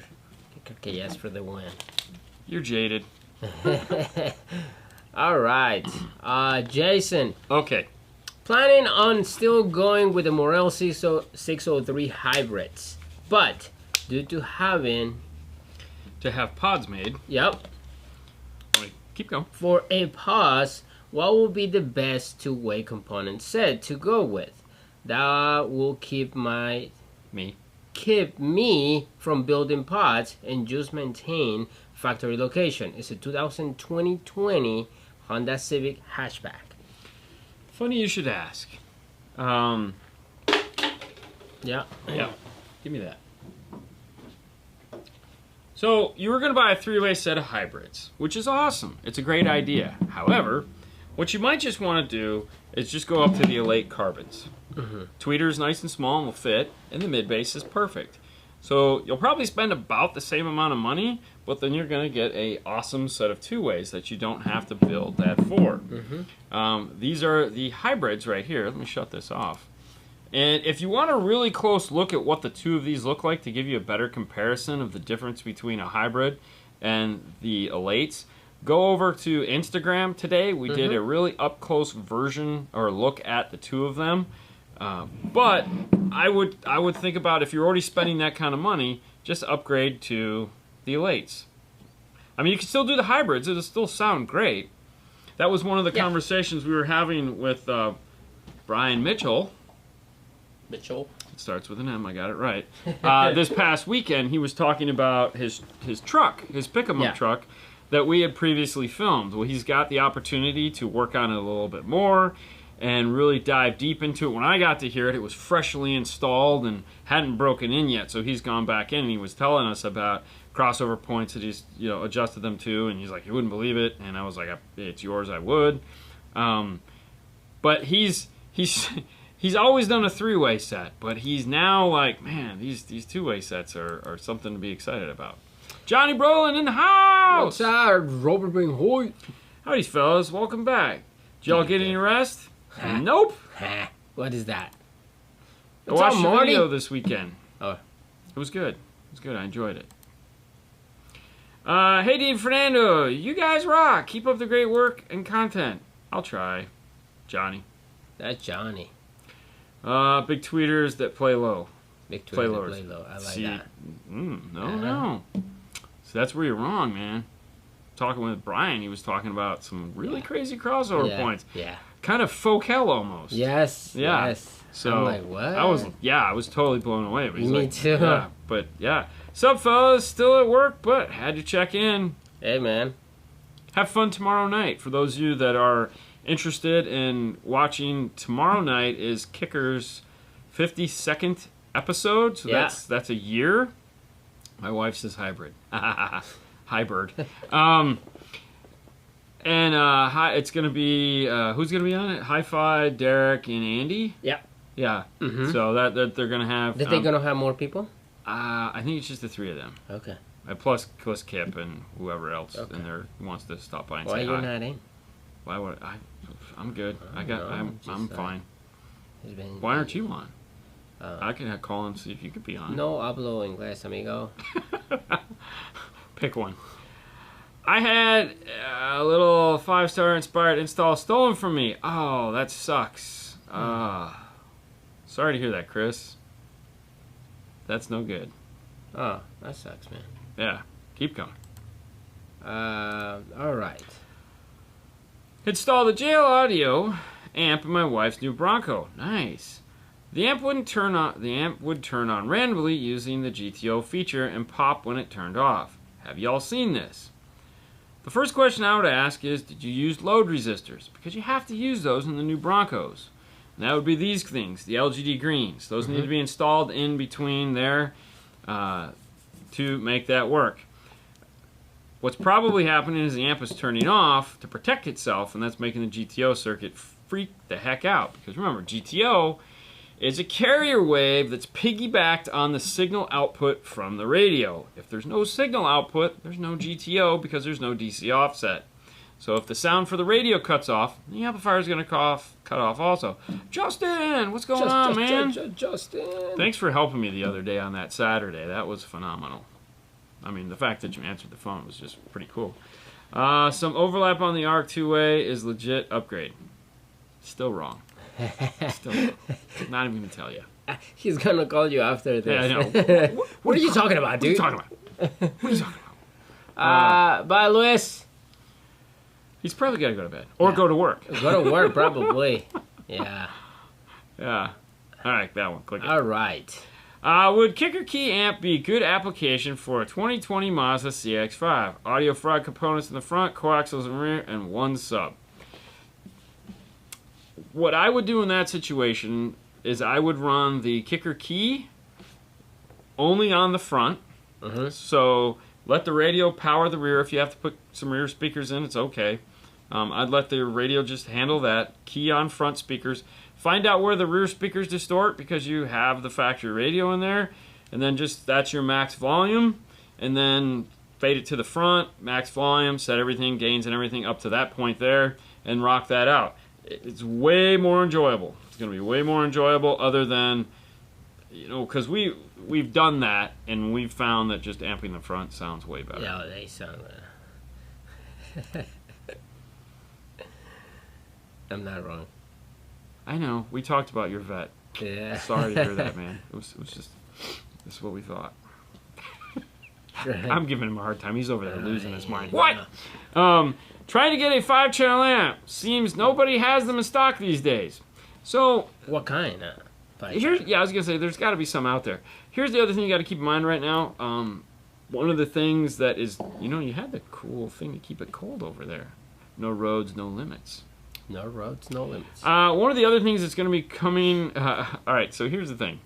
KS for the win. You're jaded. All right. Jason. Okay. Planning on still going with the Morel 603 hybrids, but due to having To have pods made. Yep. Wait, keep going. For a pause, what will be the best two-way component set to go with? That will keep me from building pods and just maintain factory location. It's a 2020 Honda Civic hatchback. Funny you should ask. Yeah. Give me that. So, you were going to buy a three-way set of hybrids, which is awesome. It's a great idea. However, what you might just want to do is just go up to the Elate carbons. Tweeter is nice and small and will fit, and the mid-base is perfect. So, you'll probably spend about the same amount of money, but then you're going to get an awesome set of two-ways that you don't have to build that for. These are the hybrids right here. Let me shut this off. And if you want a really close look at what the two of these look like to give you a better comparison of the difference between a hybrid and the Elates, go over to Instagram today. We did a really up-close version or look at the two of them. But I would think about, if you're already spending that kind of money, just upgrade to the Elates. I mean, you can still do the hybrids. It'll still sound great. That was one of the conversations we were having with Brian Mitchell. Mitchell. It starts with an M. I got it right. This past weekend, he was talking about his truck, his pick-em-up truck, that we had previously filmed. Well, he's got the opportunity to work on it a little bit more and really dive deep into it. When I got to hear it, it was freshly installed and hadn't broken in yet. So he's gone back in and he was telling us about crossover points that he's adjusted them to, and he's like, you wouldn't believe it. And I was like, it's yours, I would. But he's always done a three-way set, but he's now like, man, these two-way sets are something to be excited about. Johnny Brolin in the house! What's up, Robert Bing Hoyt? Howdy, fellas. Welcome back. Did y'all get any rest? Nope. What is that? I watched your video this weekend. Oh. It was good. It was good. I enjoyed it. Hey, Dean Fernando. You guys rock. Keep up the great work and content. I'll try. Johnny. That's Johnny. Big tweeters that play low. Big tweeters that play low. I like that. No. So that's where you're wrong, man. Talking with Brian, he was talking about some really crazy crossover points. Yeah. Kind of folk hell almost. Yes. Yeah. Yes. So I'm like, what? I was totally blown away. But he's Me like, too. Yeah, but yeah. Sup, fellas? Still at work, but had to check in. Hey, man. Have fun tomorrow night. For those of you that are interested in watching, tomorrow night is Kicker's 52nd episode. So that's a year. My wife says hybrid. Hybrid. It's going to be, who's going to be on it? Hi-Fi, Derek, and Andy? Yeah. Yeah. So that they're going to have... That they're going to have more people? I think it's just the three of them. Okay. Plus Kip and whoever else in there wants to stop by and say hi. Why are you not in? Why would I'm good. I'm fine. Why aren't you on? I can call him, see if you could be on. No hablo inglés, amigo. Pick one. I had a little 5-star inspired install stolen from me. Oh, that sucks. Sorry to hear that, Chris. That's no good. Oh, that sucks, man. Yeah, keep going. All right. Installed the jail audio amp in my wife's new Bronco. Nice. The amp would turn on randomly using the GTO feature and pop when it turned off. Have y'all seen this? The first question I would ask is, did you use load resistors? Because you have to use those in the new Broncos. And that would be these things, the LGD greens. Those need to be installed in between there to make that work. What's probably happening is the amp is turning off to protect itself, and that's making the GTO circuit freak the heck out. Because remember, GTO is a carrier wave that's piggybacked on the signal output from the radio. If there's no signal output, there's no GTO because there's no DC offset. So if the sound for the radio cuts off, the amplifier is going to cut off also. Justin, what's going on, man? Justin. Thanks for helping me the other day on that Saturday. That was phenomenal. I mean, the fact that you answered the phone was just pretty cool. Some overlap on the ARC two-way is legit upgrade. Still wrong. Still wrong. Not even going to tell you. He's going to call you after this. Yeah, I know. What are you talking about, dude? What are you talking about? What are you talking about? Bye, Luis. He's probably got to go to bed. Or go to work. Go to work, probably. Yeah. Yeah. All right, that one. Click it. All right. Would Kicker Key amp be a good application for a 2020 Mazda CX-5? Audio fried components in the front, coaxials in the rear, and one sub. What I would do in that situation is I would run the Kicker Key only on the front. So let the radio power the rear. If you have to put some rear speakers in, it's okay. I'd let the radio just handle that. Key on front speakers. Find out where the rear speakers distort because you have the factory radio in there. And then just, that's your max volume. And then fade it to the front, max volume, set everything, gains and everything up to that point there, and rock that out. It's way more enjoyable. It's going to be way more enjoyable other than, you know, because we've done that and we've found that just amping the front sounds way better. Yeah, they sound better. I'm not wrong. I know. We talked about your vet. Yeah. Sorry to hear that, man. It was just, this is what we thought. I'm giving him a hard time. He's over there losing his mind. What? Trying to get a 5-channel amp. Seems nobody has them in stock these days. So, what kind? Yeah, I was going to say, there's got to be some out there. Here's the other thing you got to keep in mind right now. One of the things that is, you know, you had the cool thing to keep it cold over there. No roads, no limits. No roads, no limits. One of the other things that's going to be coming... all right, so here's the thing.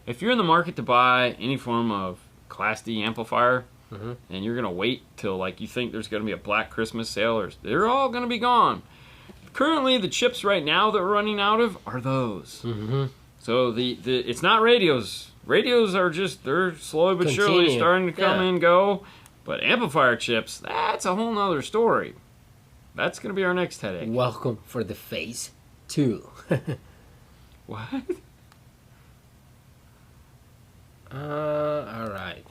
If you're in the market to buy any form of Class D amplifier, and you're going to wait till like you think there's going to be a Black Christmas sale, or they're all going to be gone. Currently, the chips right now that we're running out of are those. So it's not radios. Radios are just, they're slowly but surely starting to come and go. But amplifier chips, that's a whole nother story. That's going to be our next headache. Welcome for the phase 2. What? All right.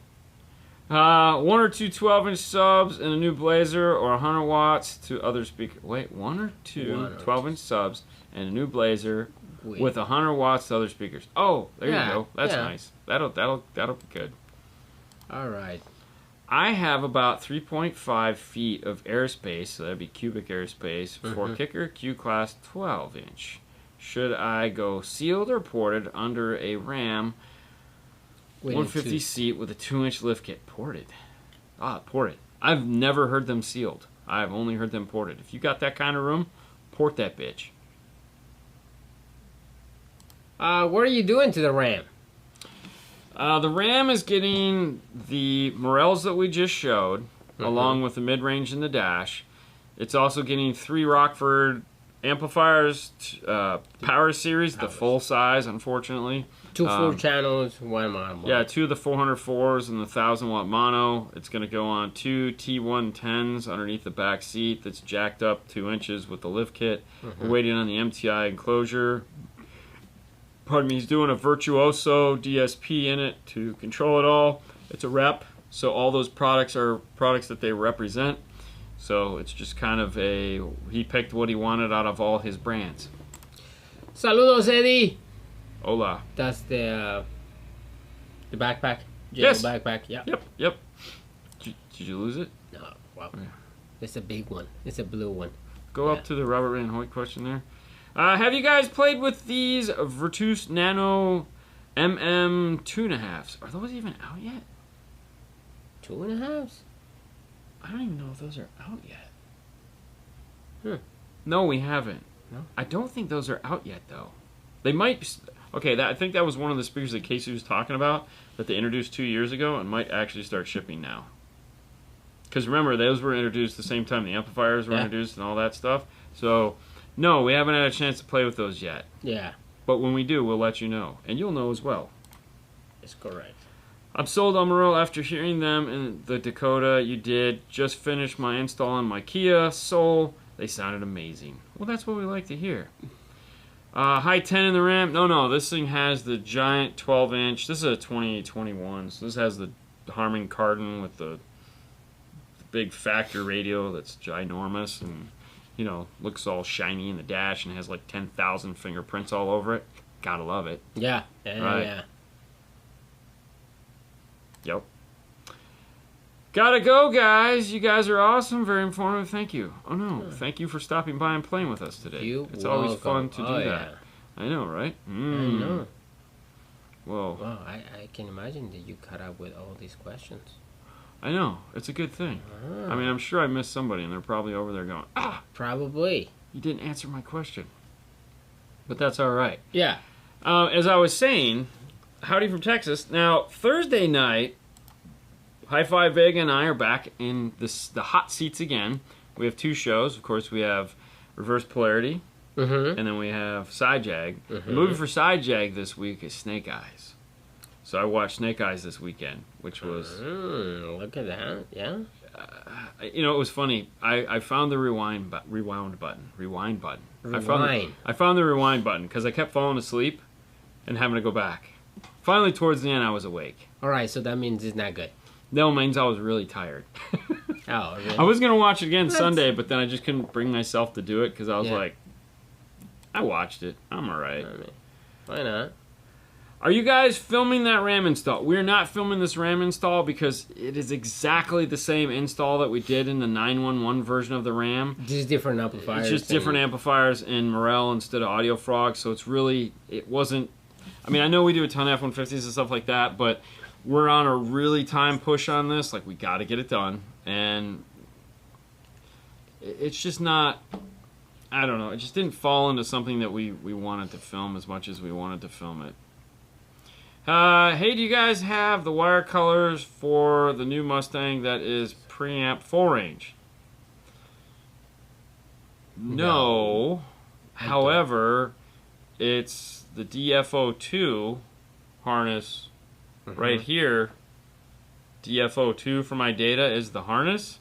1 or 2 12-inch subs and a new Blazer, or 100 watts to other speakers. Wait, 1 or 2 12-inch subs and a new Blazer with 100 watts to other speakers. Oh, there you go. That's nice. That'll be good. All right. I have about 3.5 feet of airspace, so that'd be cubic airspace, for Kicker Q-Class 12-inch. Should I go sealed or ported under a Ram 150 seat with a 2-inch lift kit? Ported. Ported. I've never heard them sealed. I've only heard them ported. If you got that kind of room, port that bitch. What are you doing to the Ram? The Ram is getting the Morels that we just showed, along with the mid-range and the dash. It's also getting 3 Rockford amplifiers, Power Series, the full size, unfortunately. 2 full channels, 1 mono. Yeah, 2 of the 404s and the 1000-watt mono. It's going to go on 2 T110s underneath the back seat that's jacked up 2 inches with the lift kit. We're waiting on the MTI enclosure. Pardon me, he's doing a Virtuoso DSP in it to control it all. It's a rep, so all those products are products that they represent. So it's just kind of he picked what he wanted out of all his brands. Saludos, Eddie. Hola. That's the backpack. Yes. Backpack, yeah. Yep. Did you lose it? No, wow. Okay. It's a big one. It's a blue one. Go up to the Robert Van Hoyt question there. Have you guys played with these Virtus Nano MM 2.5s? Are those even out yet? 2.5s? I don't even know if those are out yet. No, we haven't. No? I don't think those are out yet, though. They might... Okay, I think that was one of the speakers that Casey was talking about that they introduced 2 years ago and might actually start shipping now. Because remember, those were introduced the same time the amplifiers were introduced and all that stuff. So No, we haven't had a chance to play with those yet. Yeah, But when we do, we'll let you know. And you'll know as well. it's correct. I'm sold on Morel after hearing them in the Dakota you did. Just finished my install on my Kia Soul. They sounded amazing. Well, that's what we like to hear. High 10 in the RAM. No, this thing has the giant 12-inch. This is a 2021, so this has the Harman Kardon with the big factor radio that's ginormous and, you know, looks all shiny in the dash and has like 10,000 fingerprints all over it. Gotta love it. Yeah, Right. yeah. Yep. Gotta go, guys. You guys are awesome. Very informative. Thank you. Oh, no. Thank you for stopping by and playing with us today. It's always fun to do that. I know, right? I know. Whoa. Well, I can imagine that you cut up with all these questions. I know. It's a good thing. I mean, I'm sure I missed somebody, and they're probably over there going, Probably. you didn't answer my question. But that's all right. Yeah. As I was saying, howdy from Texas. Now, Thursday night, High Five Vega and I are back in the hot seats again. We have 2 shows. Of course, we have Reverse Polarity, Mm-hmm. and then we have Side Jag. Mhm. The movie for Side Jag this week is Snake Eyes. So I watched Snake Eyes this weekend, which was... look at that. Yeah. you know, it was funny. I found the rewind button. Rewind. Rewind. I found the rewind button because I kept falling asleep and having to go back. Finally, towards the end, I was awake. All right, so that means it's not good. No, it means I was really tired. Oh, really? I was going to watch it again Sunday, but then I just couldn't bring myself to do it because I was like, I watched it. I'm all right. I mean, why not? Are you guys filming that RAM install? We're not filming this RAM install because it is exactly the same install that we did in the 911 version of the RAM. Just different amplifiers. It's just different amplifiers in Morel instead of Audio Frog, so it's really, it wasn't, I mean, I know we do a ton of F-150s and stuff like that, but we're on a really time push on this. Like, we got to get it done, and it's just not, I don't know, it just didn't fall into something that we wanted to film as much as we wanted to film it. Hey, do you guys have the wire colors for the new Mustang that is preamp full range? No. However, it's the DFO2 harness right here. DFO2 for my data is the harness.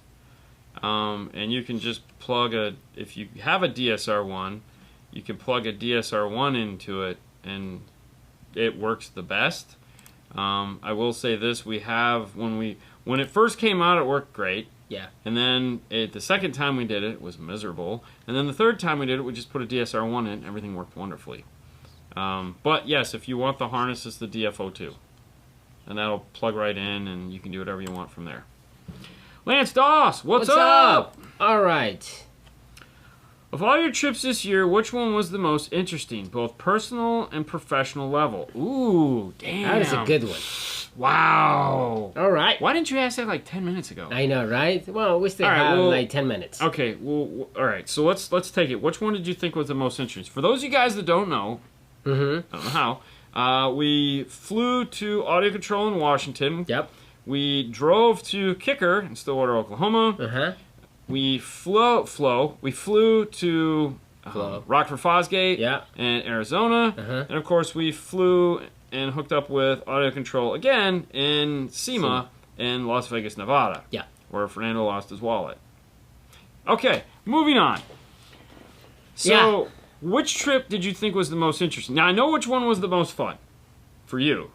And you can just plug if you have a DSR1, you can plug a DSR1 into it and it works the best. I will say this: we have when it first came out, it worked great. Yeah. And then the second time we did it, it was miserable. And then the third time we did it, we just put a DSR1 in. Everything worked wonderfully. But yes, if you want the harness, it's the DFO2, and that'll plug right in, and you can do whatever you want from there. Lance Doss, what's up? All right. Of all your trips this year, which one was the most interesting, both personal and professional level? Ooh, damn. That is a good one. Wow. All right. Why didn't you ask that like 10 minutes ago? I know, right? Well, we still have like 10 minutes. Okay, well, all right. So let's take it. Which one did you think was the most interesting? For those of you guys that don't know, I don't know how, we flew to Audio Control in Washington. Yep. We drove to Kicker in Stillwater, Oklahoma. We flew to Rockford Fosgate in Arizona. And of course, we flew and hooked up with Audio Control again in SEMA in Las Vegas, Nevada. Yeah. Where Fernando lost his wallet. Okay, moving on. So, which trip did you think was the most interesting? Now, I know which one was the most fun for you.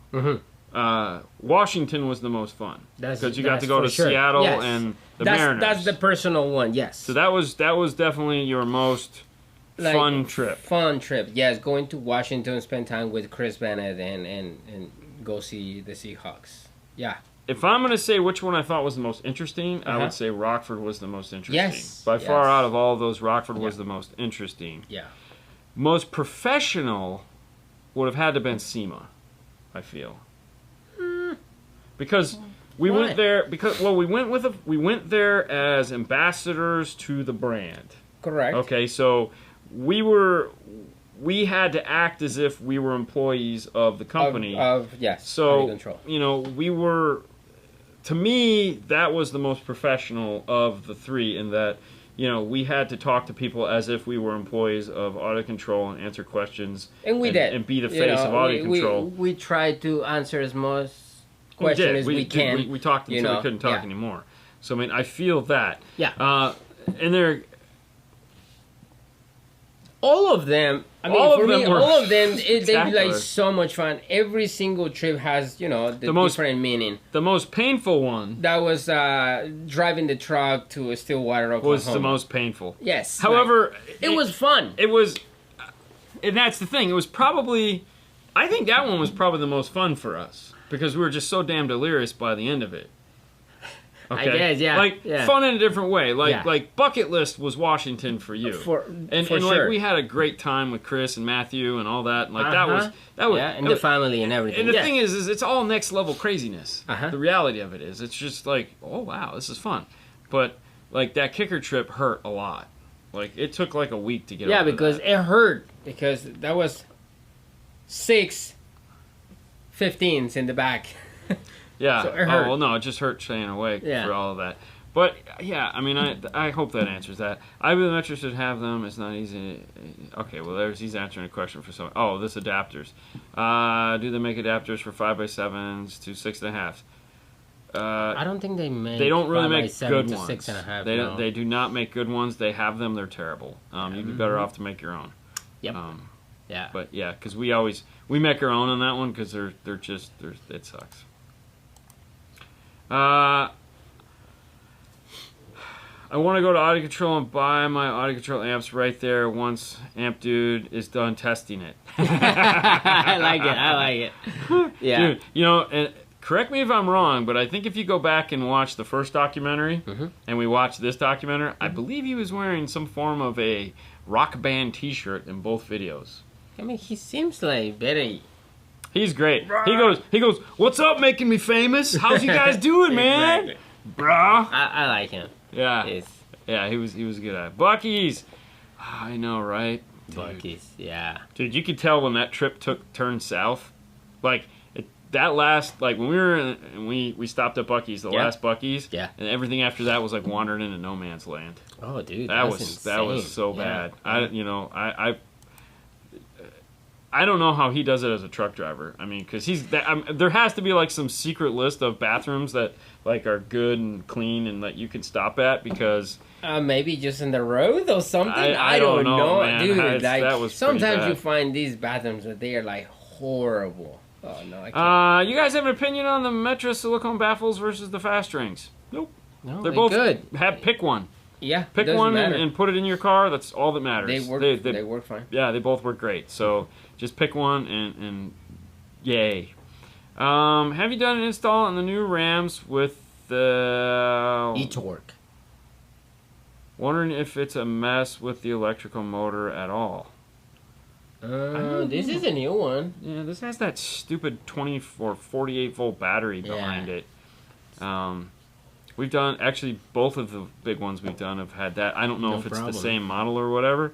Washington was the most fun because you got to go to Seattle and the Mariners. That's the personal one, yes. So that was definitely your most fun trip. Fun trip, yes. Going to Washington, spend time with Chris Bennett, and go see the Seahawks. Yeah. If I'm going to say which one I thought was the most interesting, I would say Rockford was the most interesting. Yes. By far out of all of those, Rockford was the most interesting. Yeah. Most professional would have had to have been SEMA, I feel. Because we went there we went there as ambassadors to the brand. Correct. Okay, so we had to act as if we were employees of the company. So Control. You know, we were. To me, that was the most professional of the three. In that, you know, we had to talk to people as if we were employees of Auto Control and answer questions. And we did. And be the face of Auto Control. We tried to answer as much questions as we can. We talked until we couldn't talk anymore. So, I mean, I feel that. Yeah. And they're... All of them, I mean, all for of them me, were all of them, they be spectacular. like so much fun. Every single trip has, you know, the most- different meaning. The most painful one That was driving the truck to Stillwater, Oklahoma. was the most painful. Yes. However... it was fun. It was... And that's the thing. It was probably... I think that one was probably the most fun for us. Because we were just so damn delirious by the end of it. Okay? I guess, yeah. Like, yeah. fun in a different way. Like, Yeah. like Bucket List was Washington for you. And sure. like, we had a great time with Chris and Matthew and all that. Like, that was... Yeah, and the family and everything. And the thing is it's all next level craziness. The reality of it is, it's just like, oh, wow, this is fun. But, like, that kicker trip hurt a lot. Like, it took like a week to get over because that. it hurt. Because that was 6 15s in the back. Yeah. So it hurt. Oh, well, no, it just hurt staying awake Yeah. for all of that. But, yeah, I mean, I hope that answers that. iBiometrics should have them. It's not easy. Okay, well, he's answering a question for someone. Oh, this adapters. Do they make adapters for 5x7s to 6.5? I don't think they make. They don't really make 5x7 good to ones. 6.5. They no. don't. They do not make good ones. They have them. They're terrible. You'd be better off to make your own. Yep. Yeah. But yeah, because we make our own on that one because it sucks. I want to go to Audio Control and buy my Audio Control amps right there once Amp Dude is done testing it. I like it. Yeah. Dude, you know, and correct me if I'm wrong, but I think if you go back and watch the first documentary and we watch this documentary, I believe he was wearing some form of a rock band t-shirt in both videos. I mean, he seems like very... He's great. He goes, "What's up, making me famous? How's you guys doing, man?" Exactly. Bruh. I like him. Yeah. Yeah, he was good at it. Buc-ee's. I know, right? Buc-ee's, yeah. Dude, you could tell when that trip turned south. Like, that last, like, when we were in, we stopped at Buc-ee's, last Buc-ee's. Yeah. And everything after that was like wandering into no man's land. Oh, dude, That insane. was so bad. Yeah. I don't know how he does it as a truck driver. I mean, because there has to be like some secret list of bathrooms that like are good and clean and that you can stop at because maybe just in the road or something. I don't know, man. Dude. That Like was pretty sometimes bad. you find these bathrooms that they are like horrible. Oh no, I can't. You guys have an opinion on the Metra silicone baffles versus the fast rings? Nope. No, They're both good. Pick one. Yeah, Pick doesn't one matter. and put it in your car. That's all that matters. They work. They work fine. Yeah, they both work great. So just pick one and yay. Have you done an install on the new Rams with the E-torque? Wondering if it's a mess with the electrical motor at all. This is a new one. Yeah, this has that stupid 20 or 48 volt battery behind it. We've done, actually, both of the big ones we've done have had that. I don't know if it's the same model or whatever.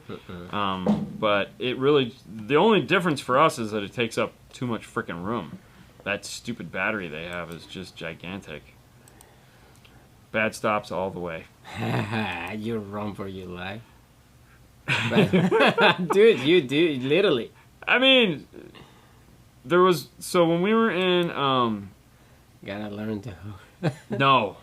But it really, the only difference for us is that it takes up too much freaking room. That stupid battery they have is just gigantic. Bad stops all the way. You're wrong for your life. Dude, you do, literally. I mean, there was, so when we were in, Gotta learn to... No,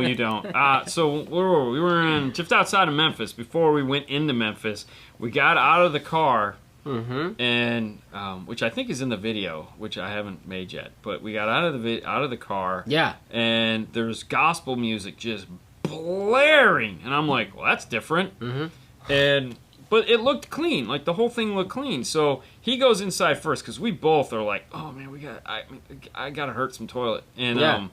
you don't. So where were we? We were in just outside of Memphis. Before we went into Memphis, we got out of the car, and which I think is in the video, which I haven't made yet. But we got out of the car, Yeah. and there's gospel music just blaring, and I'm like, well, that's different. But it looked clean, like the whole thing looked clean. So he goes inside first because we both are like, oh man, I gotta hurt some toilet, and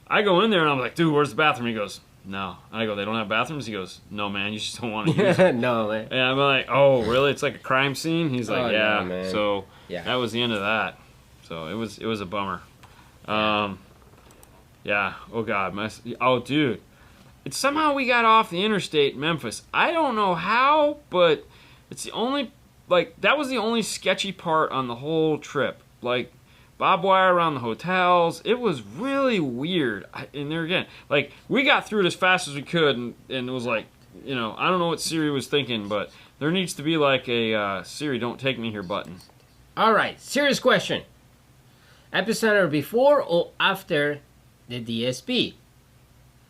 I go in there and I'm like, dude, where's the bathroom? He goes, no. And I go, they don't have bathrooms? He goes, no, man, you just don't want to use it. No, man. And I'm like, oh, really? It's like a crime scene? He's like, Oh, yeah. no, man. So Yeah. that was the end of that. So it was a bummer. Yeah. Oh, God. Oh, dude. It's somehow we got off the interstate in Memphis. I don't know how, but it's the only, like, that was the only sketchy part on the whole trip. Like, barbed wire around the hotels. It was really weird. And there again, like, we got through it as fast as we could, and it was like you know, I don't know what Siri was thinking, but there needs to be like a Siri, don't take me here button. All right, serious question. Epicenter before or after the DSP?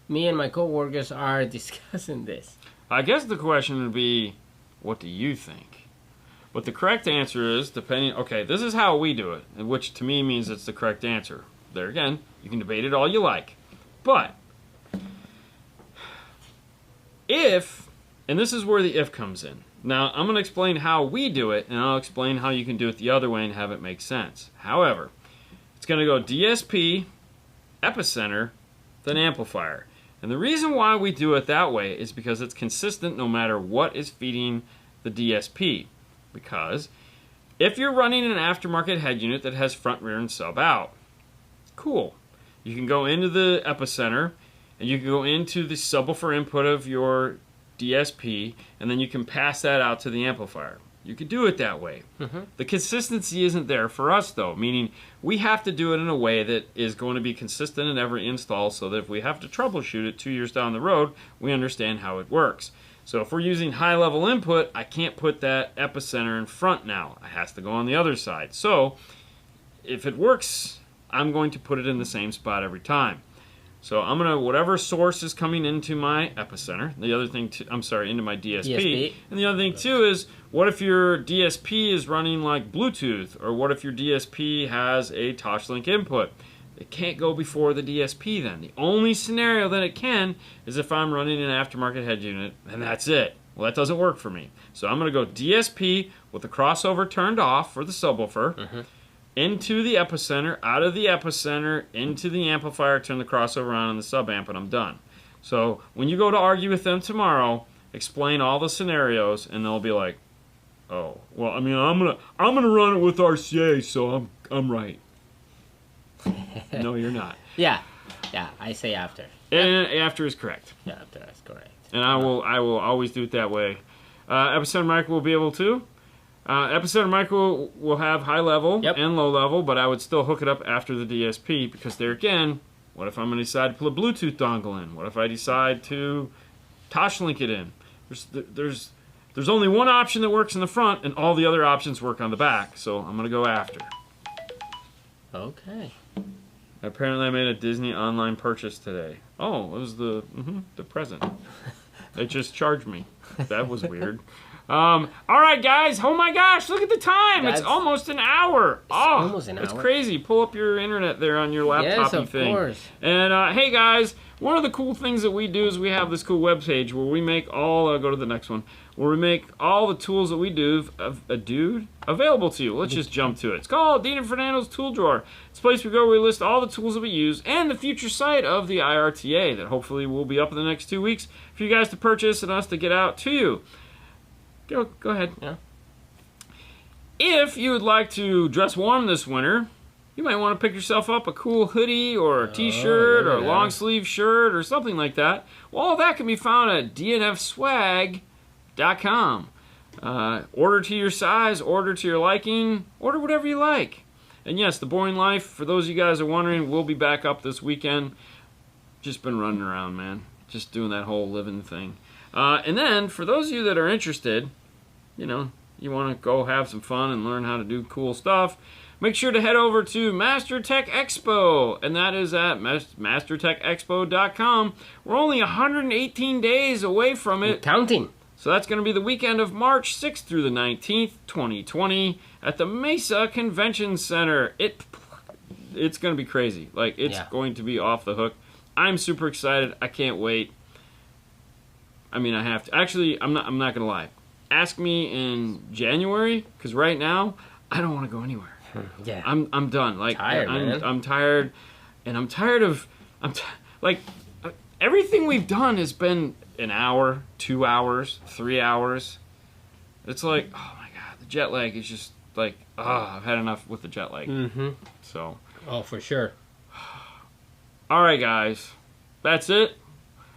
Me and my coworkers are discussing this. I guess the question would be, what do you think? But the correct answer is, depending... Okay, this is how we do it, which to me means it's the correct answer. There again, you can debate it all you like. But, if, and this is where the if comes in. Now, I'm going to explain how we do it, and I'll explain how you can do it the other way and have it make sense. However, it's going to go DSP, epicenter, then amplifier. And the reason why we do it that way is because it's consistent no matter what is feeding the DSP. Because if you're running an aftermarket head unit that has front, rear, and sub out, cool. You can go into the epicenter, and you can go into the subwoofer input of your DSP, and then you can pass that out to the amplifier. You could do it that way. The consistency isn't there for us, though, meaning we have to do it in a way that is going to be consistent in every install so that if we have to troubleshoot it 2 years down the road, we understand how it works. So if we're using high-level input, I can't put that epicenter in front now. It has to go on the other side. So if it works, I'm going to put it in the same spot every time. So I'm going to, whatever source is coming into my epicenter, the other thing, into my DSP. And the other thing too is, what if your DSP is running like Bluetooth? Or what if your DSP has a Toshlink input? It can't go before the DSP then. The only scenario that it can is if I'm running an aftermarket head unit, and that's it. Well, that doesn't work for me. So I'm going to go DSP with the crossover turned off for the subwoofer, into the epicenter, out of the epicenter, into the amplifier, turn the crossover on the sub amp, and I'm done. So when you go to argue with them tomorrow, explain all the scenarios, and they'll be like, "Oh, well, I mean, I'm gonna run it with RCA, so I'm right." No, you're not. Yeah, I say after. And after is correct. Yeah, after is correct. And I will always do it that way. Epicenter micro will be able to. Epicenter micro will have high level and low level, but I would still hook it up after the DSP because there again, what if I'm going to decide to put a Bluetooth dongle in? What if I decide to Toshlink it in? There's only one option that works in the front, and all the other options work on the back. So I'm going to go after. Okay. Apparently, I made a Disney online purchase today. Oh, it was the present. They just charged me. That was weird. All right, guys. Oh my gosh, look at the time. It's almost an hour. Almost an hour. It's crazy. Pull up your internet there on your laptop. Yes, of course. And hey, guys, one of the cool things that we do is we have this cool webpage where we make all. Go to the next one. Where we make all the tools that we do available to you. Let's just jump to it. It's called Dean and Fernando's Tool Drawer. It's a place we go where we list all the tools that we use and the future site of the IRTA that hopefully will be up in the next 2 weeks for you guys to purchase and us to get out to you. Go ahead. Yeah. If you would like to dress warm this winter, you might want to pick yourself up a cool hoodie or a t-shirt or a long sleeve shirt or something like that. Well, all that can be found at dnfswag.com. Order to your size, order to your liking, order whatever you like. And yes, The Boring Life, for those of you guys who are wondering, will be back up this weekend. Just been running around, man. Just doing that whole living thing. And then, for those of you that are interested, you know, you want to go have some fun and learn how to do cool stuff, make sure to head over to Master Tech Expo, and that is at mastertechexpo.com. We're only 118 days away from it. Counting. So that's going to be the weekend of March 6th through the 19th, 2020, at the Mesa Convention Center. It's going to be crazy. Like, it's going to be off the hook. I'm super excited. I can't wait. I mean, I have to. Actually, I'm not going to lie. Ask me in January, because right now, I don't want to go anywhere. Yeah. I'm done. Like, man. I'm tired, and I'm tired of, everything we've done has been an hour, 2 hours, 3 hours. It's like, oh my God, the jet lag is just like, I've had enough with the jet lag. So. Oh, for sure. All right, guys, that's it.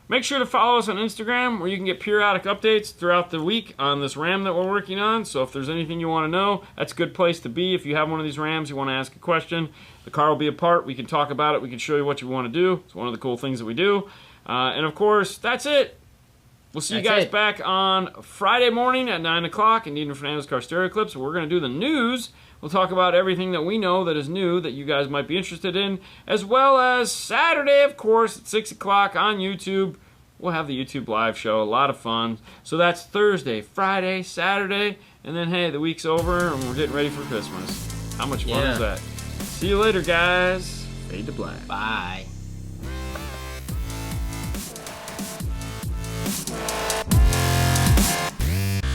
Make sure to follow us on Instagram where you can get periodic updates throughout the week on this RAM that we're working on. So if there's anything you want to know, that's a good place to be. If you have one of these RAMs, you want to ask a question, the car will be apart. We can talk about it. We can show you what you want to do. It's one of the cool things that we do. And of course, that's it. We'll see you That's guys it. back on Friday morning at 9 o'clock in Dean and Fernando's Car Stereo Clips. We're going to do the news. We'll talk about everything that we know that is new that you guys might be interested in, as well as Saturday, of course, at 6 o'clock on YouTube. We'll have the YouTube live show, a lot of fun. So that's Thursday, Friday, Saturday, and then, hey, the week's over and we're getting ready for Christmas. How much fun is that? See you later, guys. Fade to black. Bye.